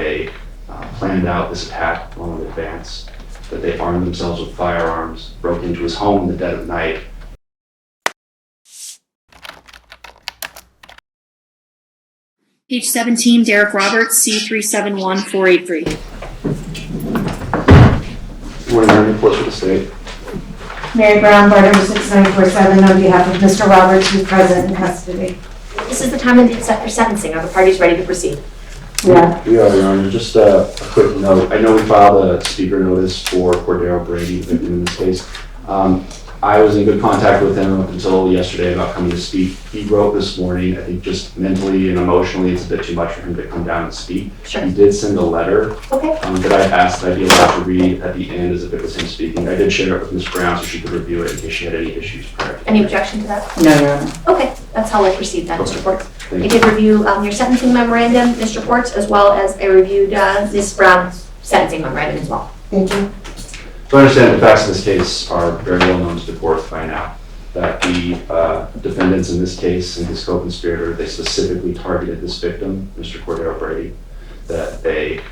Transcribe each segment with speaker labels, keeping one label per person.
Speaker 1: they planned out this attack well in advance, that they armed themselves with firearms, broke into his home in the dead of night.
Speaker 2: Page 17, Derrick Roberts, C371483.
Speaker 1: Good morning, Mary. Reports for the state.
Speaker 3: Mary Brown, bar number 6947, on behalf of Mr. Roberts, who's present in custody.
Speaker 4: This is the time and set for sentencing. Are the parties ready to proceed?
Speaker 3: Yeah.
Speaker 1: We are, Your Honor. Just a quick note. I know we filed a speaker notice for Cordero Brady, the victim in this case. I was in good contact with him up until yesterday about coming to speak. He wrote this morning. I think just mentally and emotionally, it's a bit too much for him to come down and speak.
Speaker 4: Sure.
Speaker 1: He did send a letter
Speaker 4: Okay.
Speaker 1: that I asked that I be allowed to read at the end as if it was him speaking. I did share it with Ms. Brown so she could review it in case she had any issues prior.
Speaker 4: Any objection to that?
Speaker 3: No, Your Honor.
Speaker 4: Okay, that's how we'll proceed then,
Speaker 1: Okay.
Speaker 4: Mr. Portz.
Speaker 1: Thank
Speaker 4: I
Speaker 1: you.
Speaker 4: did review your sentencing memorandum, Mr. Portz, as well as I reviewed Ms. Brown's sentencing memorandum as well.
Speaker 3: Thank you.
Speaker 1: So I understand the facts of this case are very well known to the court by now. That the defendants in this case and his co-conspirator, they specifically targeted this victim, Mr. Cordero Brady. That they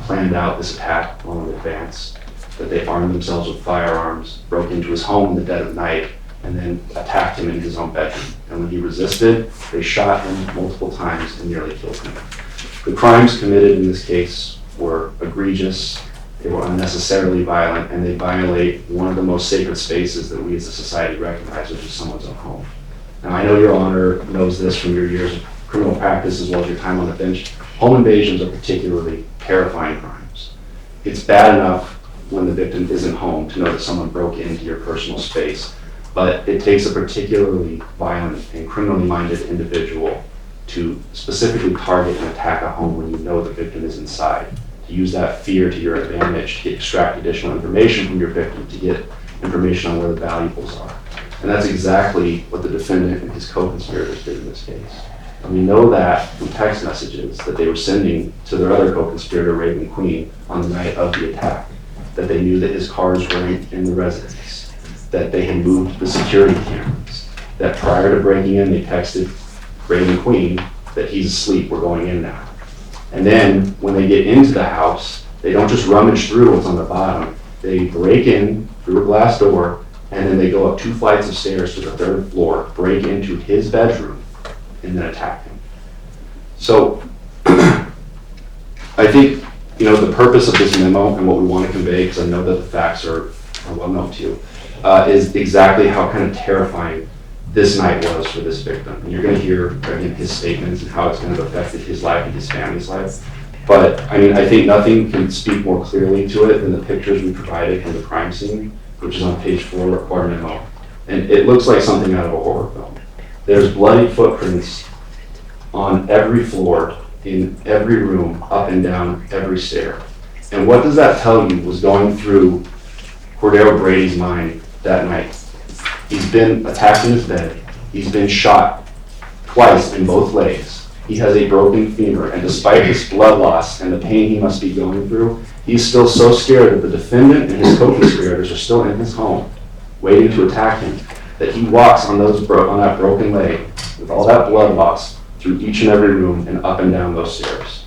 Speaker 1: planned out this attack well in advance. That they armed themselves with firearms, broke into his home in the dead of night, and then attacked him in his own bedroom. And when he resisted, they shot him multiple times and nearly killed him. The crimes committed in this case were egregious. They were unnecessarily violent, and they violate one of the most sacred spaces that we as a society recognize, which is someone's own home. Now, I know Your Honor knows this from your years of criminal practice as well as your time on the bench. Home invasions are particularly terrifying crimes. It's bad enough when the victim isn't home to know that someone broke into your personal space, but it takes a particularly violent and criminally minded individual to specifically target and attack a home when you know the victim is inside. To use that fear to your advantage, to extract additional information from your victim, to get information on where the valuables are. And that's exactly what the defendant and his co-conspirators did in this case. And we know that from text messages that they were sending to their other co-conspirator, Raven Queen, on the night of the attack, that they knew that his cars were in the residence, that they had moved the security cameras, that prior to breaking in, they texted Raven Queen that he's asleep, we're going in now. And then when they get into the house, they don't just rummage through what's on the bottom. They break in through a glass door, and then they go up 2 flights of stairs to the 3rd floor, break into his bedroom, and then attack him. So I think, the purpose of this memo and what we want to convey, because I know that the facts are well known to you, is exactly how kind of terrifying this night was for this victim. And you're going to hear, again, his statements and how it's going to have affected his life and his family's life. But, I think nothing can speak more clearly to it than the pictures we provided from the crime scene, which is on page 4 of our memo. And it looks like something out of a horror film. There's bloody footprints on every floor, in every room, up and down every stair. And what does that tell you was going through Cordero Brady's mind that night? He's been attacked in his bed. He's been shot twice in both legs. He has a broken femur, and despite his blood loss and the pain he must be going through, he's still so scared that the defendant and his co-conspirators are still in his home, waiting to attack him, that he walks on that broken leg with all that blood loss through each and every room and up and down those stairs.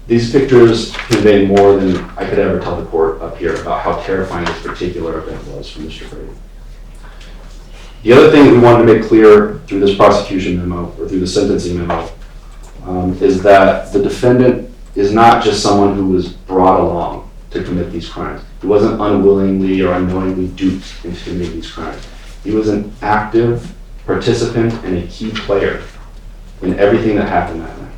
Speaker 1: These pictures convey more than I could ever tell the court up here about how terrifying this particular event was for Mr. Brady. The other thing that we wanted to make clear through this prosecution memo, or through the sentencing memo, is that the defendant is not just someone who was brought along to commit these crimes. He wasn't unwillingly or unknowingly duped into committing these crimes. He was an active participant and a key player in everything that happened that night.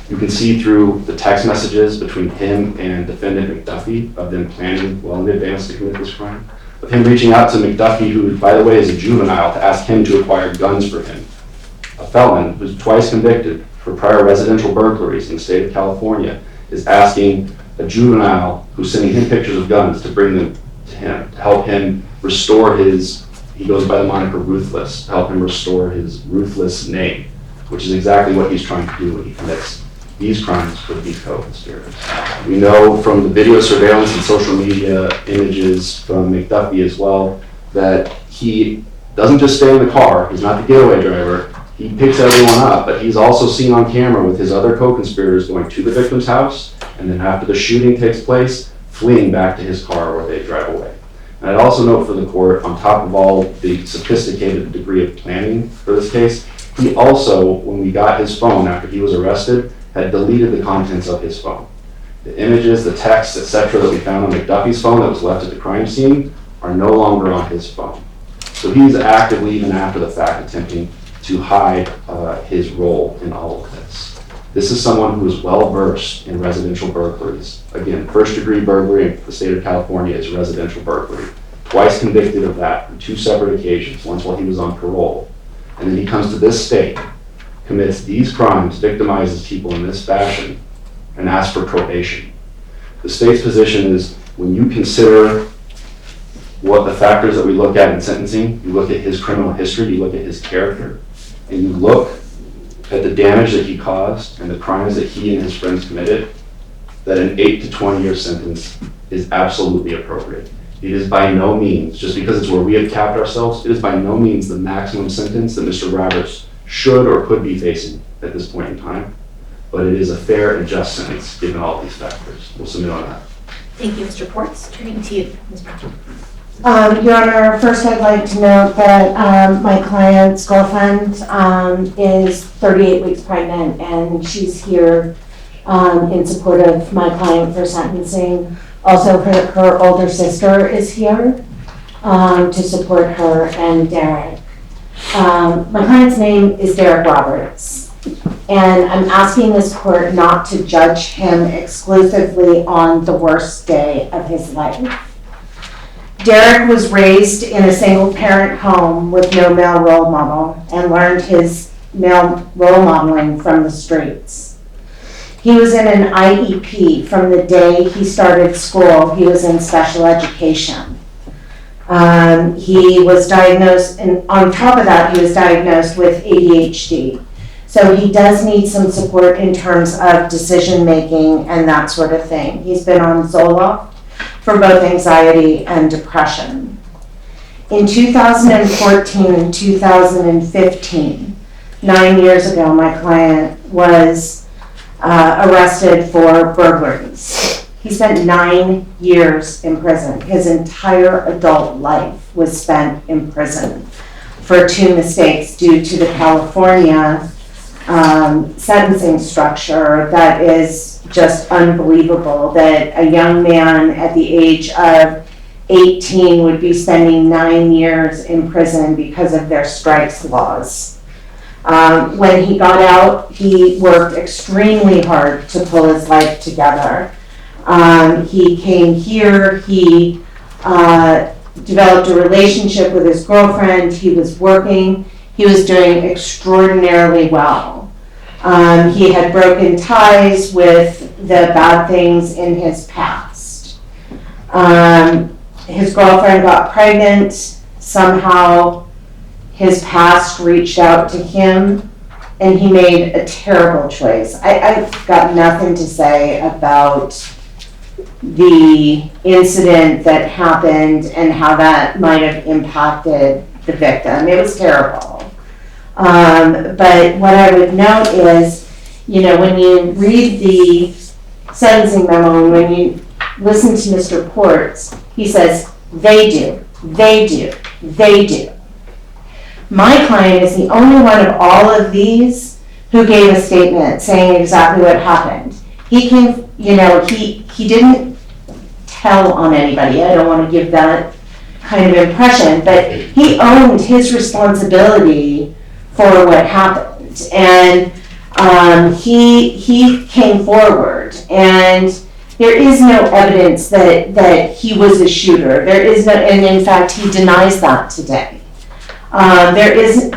Speaker 1: You can see through the text messages between him and defendant McDuffie of them planning well in advance to commit this crime, of him reaching out to McDuffie, who, by the way, is a juvenile, to ask him to acquire guns for him. A felon who's twice convicted for prior residential burglaries in the state of California is asking a juvenile who's sending him pictures of guns to bring them to him, to help him restore his, he goes by the moniker Ruthless, to help him restore his ruthless name, which is exactly what he's trying to do when he commits these crimes with these co-conspirators. We know from the video surveillance and social media images from McDuffie as well that he doesn't just stay in the car, he's not the getaway driver, He picks everyone up, but he's also seen on camera with his other co-conspirators going to the victim's house, and then after the shooting takes place, fleeing back to his car where they drive away. And I'd also note for the court, on top of all the sophisticated degree of planning for this case, he also, when we got his phone after he was arrested, had deleted the contents of his phone. The images, the texts, etc. that we found on McDuffie's phone that was left at the crime scene are no longer on his phone. So he's actively, even after the fact, attempting to hide his role in all of this. This is someone who is well versed in residential burglaries. Again, first-degree burglary in the state of California is residential burglary. Twice convicted of that on 2 separate occasions, once while he was on parole. And then he comes to this state, commits these crimes, victimizes people in this fashion, and asks for probation. The state's position is when you consider what the factors that we look at in sentencing, you look at his criminal history, you look at his character, and you look at the damage that he caused and the crimes that he and his friends committed, that an 8 to 20 year sentence is absolutely appropriate. It is by no means, just because it's where we have capped ourselves, it is by no means the maximum sentence that Mr. Roberts should or could be facing at this point in time, but it is a fair and just sentence given all these factors. We'll submit on that.
Speaker 4: Thank you, Mr. Portz. Turning to you, Ms. Brown.
Speaker 3: Your Honor, first I'd like to note that my client's girlfriend is 38 weeks pregnant, and she's here in support of my client for sentencing. Also, her older sister is here to support her and Derrick. My client's name is Derrick Roberts, and I'm asking this court not to judge him exclusively on the worst day of his life. Derrick was raised in a single-parent home with no male role model and learned his male role modeling from the streets. He was in an IEP from the day he started school. He was in special education. He was diagnosed, and on top of that, he was diagnosed with ADHD. So he does need some support in terms of decision-making and that sort of thing. He's been on Zoloft for both anxiety and depression. In 2014 and 2015, 9 years ago, my client was arrested for burglaries. He spent 9 years in prison. His entire adult life was spent in prison for 2 mistakes due to the California sentencing structure that is just unbelievable, that a young man at the age of 18 would be spending 9 years in prison because of their strikes laws. When he got out, he worked extremely hard to pull his life together. He came here, he developed a relationship with his girlfriend, he was working, he was doing extraordinarily well. He had broken ties with the bad things in his past. His girlfriend got pregnant. Somehow his past reached out to him, and he made a terrible choice. I've got nothing to say about the incident that happened and how that might have impacted the victim. It was terrible. But what I would note is, when you read the sentencing memo and when you listen to Mr. Portz, he says, they do, they do, they do. My client is the only one of all of these who gave a statement saying exactly what happened. He came, he didn't tell on anybody. I don't want to give that kind of impression, but he owned his responsibility for what happened, and he came forward, and there is no evidence that he was a shooter. There is no, and in fact, he denies that today. There is,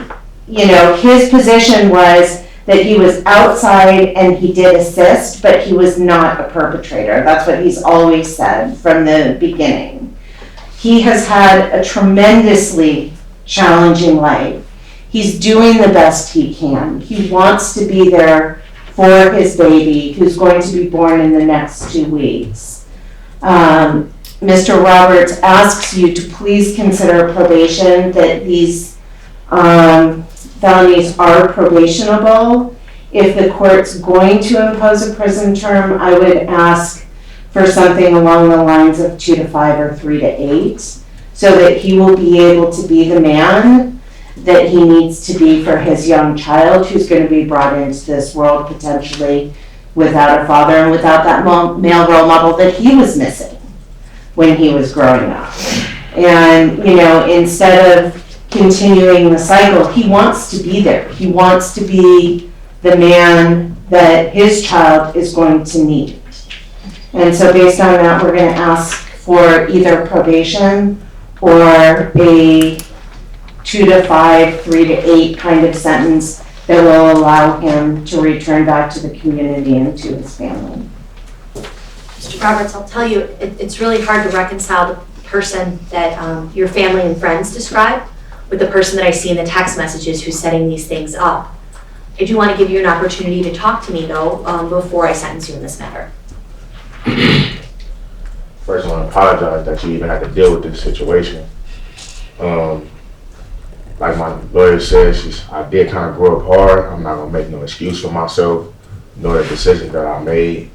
Speaker 3: his position was that he was outside and he did assist, but he was not a perpetrator. That's what he's always said from the beginning. He has had a tremendously challenging life. He's doing the best he can. He wants to be there for his baby, who's going to be born in the next 2 weeks. Mr. Roberts asks you to please consider probation, that these felonies are probationable. If the court's going to impose a prison term, I would ask for something along the lines of 2 to 5 or 3 to 8, so that he will be able to be the man that he needs to be for his young child who's going to be brought into this world potentially without a father and without that male role model that he was missing when he was growing up. And, you know, instead of continuing the cycle, he wants to be there. He wants to be the man that his child is going to need. And so based on that, we're going to ask for either probation or a 2 to 5, 3 to 8 kind of sentence that will allow him to return back to the community and to his family.
Speaker 4: Mr. Roberts, I'll tell you, it's really hard to reconcile the person that your family and friends describe with the person that I see in the text messages who's setting these things up. I do want to give you an opportunity to talk to me, though, before I sentence you in this matter.
Speaker 5: First, I want to apologize that you even had to deal with this situation. Like my lawyer says, I did kind of grow up hard. I'm not going to make no excuse for myself, nor the decisions that I made,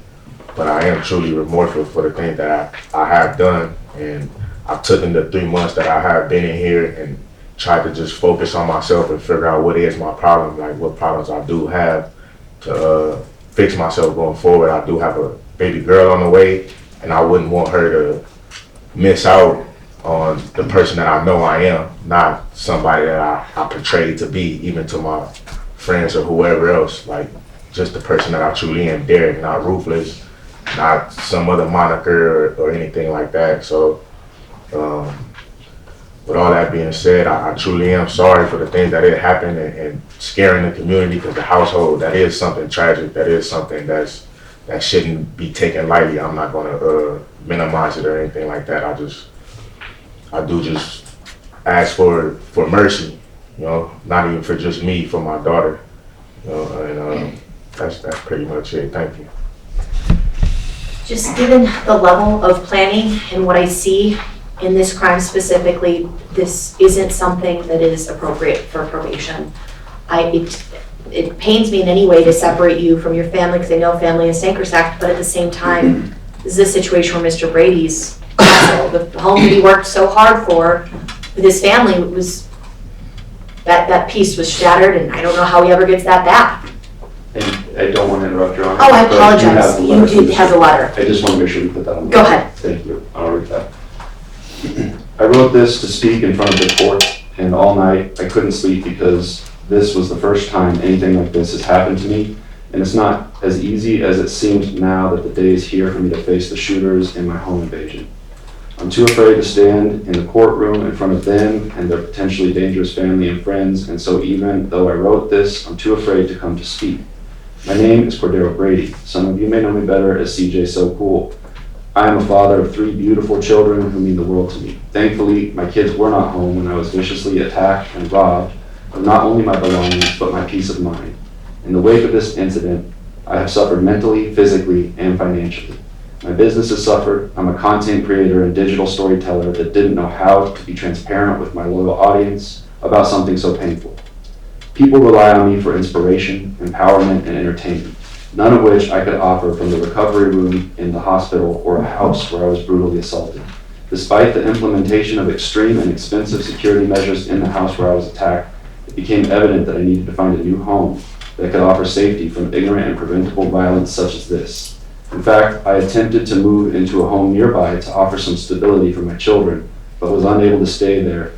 Speaker 5: but I am truly remorseful for the things that I have done. And I took in the 3 months that I have been in here and tried to just focus on myself and figure out what is my problem, like what problems I do have to fix myself going forward. I do have a baby girl on the way, and I wouldn't want her to miss out on the person that I know I am, not somebody that I portrayed to be, even to my friends or whoever else, like just the person that I truly am, Derrick, not Ruthless, not some other moniker or anything like that. So with all that being said, I truly am sorry for the things that had happened and scaring the community, because the household, that is something tragic, that is something that shouldn't be taken lightly. I'm not gonna minimize it or anything like that. I do just ask for mercy, you know, not even for just me, for my daughter, you know, and that's pretty much it. Thank you.
Speaker 4: Just given the level of planning and what I see in this crime specifically, this isn't something that is appropriate for probation. It pains me in any way to separate you from your family, because I know family is sacrosanct, but at the same time, this is a situation where Mr. Brady's castle, the home that he worked so hard for with his family, was that piece was shattered, and I don't know how he ever gets that back.
Speaker 1: And I don't want to interrupt, Your Honor.
Speaker 4: Oh, I
Speaker 1: but
Speaker 4: apologize. You did have the letter.
Speaker 1: I just want to make sure we put that on.
Speaker 4: Go ahead.
Speaker 1: Thank you. I'll read that. I wrote this to speak in front of the court, and all night I couldn't sleep because this was the first time anything like this has happened to me, and it's not as easy as it seems now that the day is here for me to face the shooters in my home invasion. I'm too afraid to stand in the courtroom in front of them and their potentially dangerous family and friends, and so even though I wrote this, I'm too afraid to come to speak. My name is Cordero Brady. Some of you may know me better as CJ So Cool. I am a father of 3 beautiful children who mean the world to me. Thankfully, my kids were not home when I was viciously attacked and robbed of not only my belongings, but my peace of mind. In the wake of this incident, I have suffered mentally, physically, and financially. My business has suffered. I'm a content creator and digital storyteller that didn't know how to be transparent with my loyal audience about something so painful. People rely on me for inspiration, empowerment, and entertainment, none of which I could offer from the recovery room in the hospital or a house where I was brutally assaulted. Despite the implementation of extreme and expensive security measures in the house where I was attacked, it became evident that I needed to find a new home that could offer safety from ignorant and preventable violence such as this. In fact, I attempted to move into a home nearby to offer some stability for my children, but was unable to stay there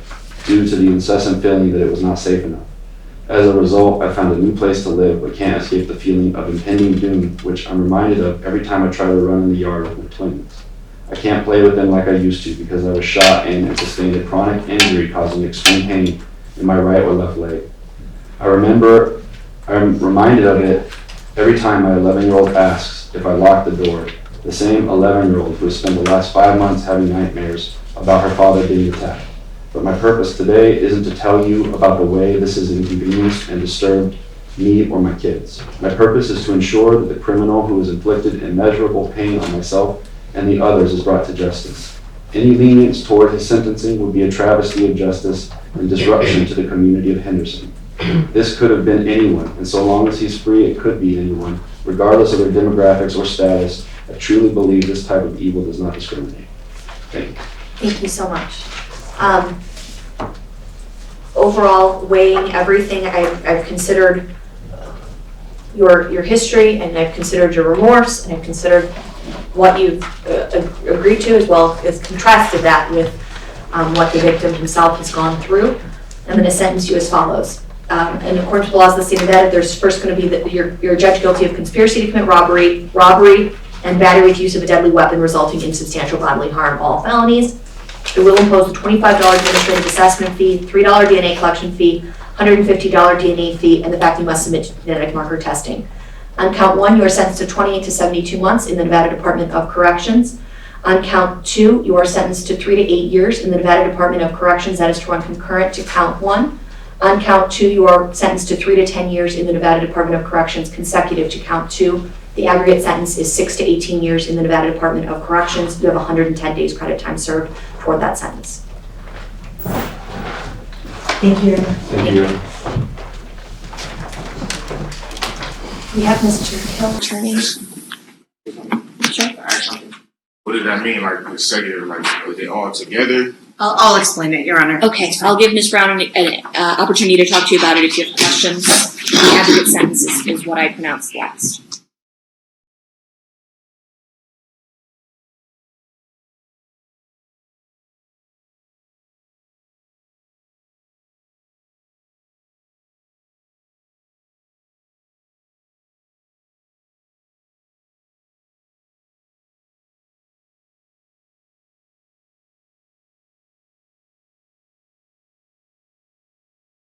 Speaker 1: due to the incessant feeling that it was not safe enough. As a result, I found a new place to live, but can't escape the feeling of impending doom, which I'm reminded of every time I try to run in the yard with my twins. I can't play with them like I used to because I was shot in and sustained a chronic injury causing extreme pain in my right or left leg. I'm reminded of it every time my 11-year-old asks if I locked the door, the same 11-year-old who has spent the last 5 months having nightmares about her father being attacked. But my purpose today isn't to tell you about the way this has inconvenienced and disturbed me or my kids. My purpose is to ensure that the criminal who has inflicted immeasurable pain on myself and the others is brought to justice. Any lenience toward his sentencing would be a travesty of justice and disruption to the community of Henderson. This could have been anyone, and so long as he's free, it could be anyone, regardless of their demographics or status. I truly believe this type of evil does not discriminate. Thank you.
Speaker 4: Thank you so much. Overall, weighing everything, I've considered your history, and I've considered your remorse, and I've considered what you've agreed to, as well as contrasted that with what the victim himself has gone through. I'm going to sentence you as follows. In accordance with the laws of the state of Nevada, there's first going to be that you're judged guilty of conspiracy to commit robbery, and battery with use of a deadly weapon resulting in substantial bodily harm, all felonies. It will impose a $25 administrative assessment fee, $3 DNA collection fee, $150 DNA fee, and the fact you must submit genetic marker testing. On count 1, you are sentenced to 28 to 72 months in the Nevada Department of Corrections. On count 2, you are sentenced to 3 to 8 years in the Nevada Department of Corrections. That is to run concurrent to count 1. On count 2, you are sentenced to 3 to 10 years in the Nevada Department of Corrections consecutive to count 2. The aggregate sentence is 6 to 18 years in the Nevada Department of Corrections. You have 110 days credit time served for that sentence.
Speaker 3: Thank you.
Speaker 1: Thank you.
Speaker 4: We have Mr. Hill, attorney.
Speaker 2: Sure.
Speaker 5: What does that mean, like consecutive, like are they all together?
Speaker 6: I'll explain it, Your Honor.
Speaker 2: Okay, I'll give Ms. Brown an opportunity to talk to you about it if you have questions. The aggregate sentence is what I pronounced last.